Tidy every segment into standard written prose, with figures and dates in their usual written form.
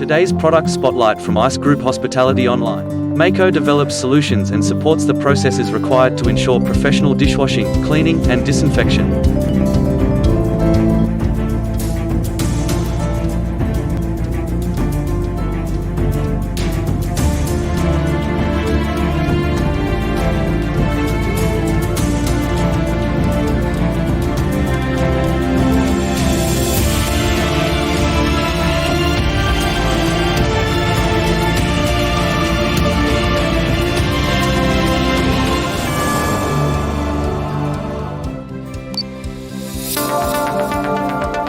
Today's product spotlight from ICE Group Hospitality Online. Meiko develops solutions and supports the processes required to ensure professional dishwashing, cleaning, and disinfection.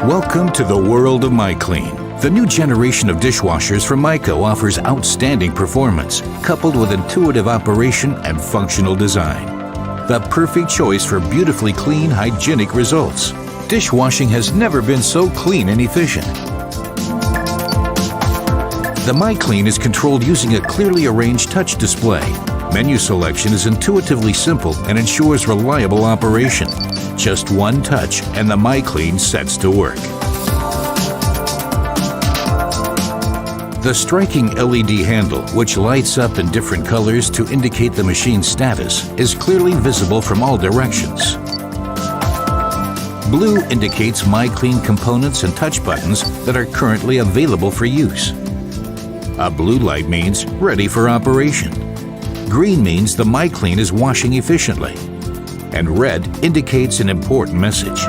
Welcome to the world of MyClean. The new generation of dishwashers from Meiko offers outstanding performance, coupled with intuitive operation and functional design. The perfect choice for beautifully clean, hygienic results. Dishwashing has never been so clean and efficient. The MyClean is controlled using a clearly arranged touch display. Menu selection is intuitively simple and ensures reliable operation. Just one touch and the MyClean sets to work. The striking LED handle, which lights up in different colors to indicate the machine's status, is clearly visible from all directions. Blue indicates MyClean components and touch buttons that are currently available for use. A blue light means ready for operation. Green means the MyClean is washing efficiently. And red indicates an important message.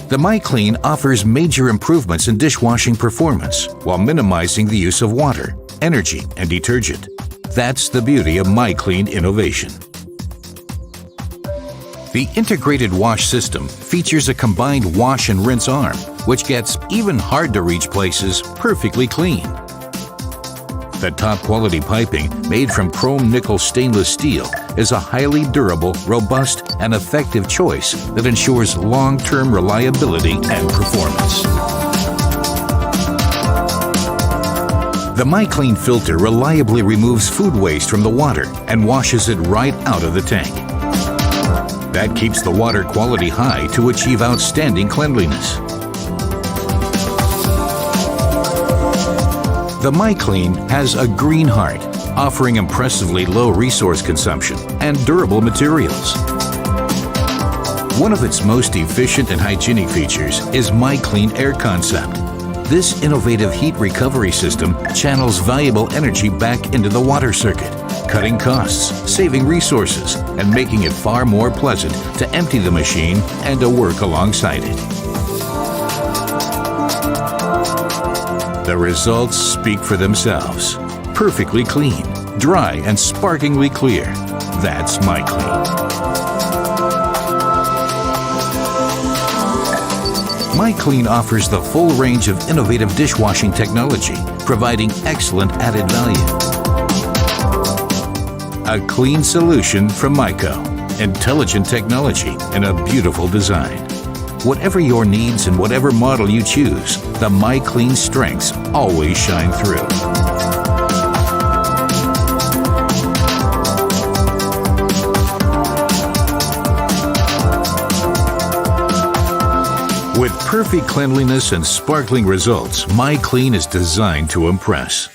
The MyClean offers major improvements in dishwashing performance while minimizing the use of water, energy, and detergent. That's the beauty of MyClean innovation. The integrated wash system features a combined wash and rinse arm, which gets even hard-to-reach places perfectly clean. The top-quality piping, made from chrome nickel stainless steel, is a highly durable, robust, and effective choice that ensures long-term reliability and performance. The MyClean filter reliably removes food waste from the water and washes it right out of the tank. That keeps the water quality high to achieve outstanding cleanliness. The MyClean has a green heart, offering impressively low resource consumption and durable materials. One of its most efficient and hygienic features is MyClean Air Concept. This innovative heat recovery system channels valuable energy back into the water circuit, cutting costs, saving resources, and making it far more pleasant to empty the machine and to work alongside it. The results speak for themselves. Perfectly clean, dry, and sparklingly clear. That's MyClean. MyClean offers the full range of innovative dishwashing technology, providing excellent added value. A clean solution from Meiko. Intelligent technology and a beautiful design. Whatever your needs and whatever model you choose, the MyClean strengths always shine through. With perfect cleanliness and sparkling results, MyClean is designed to impress.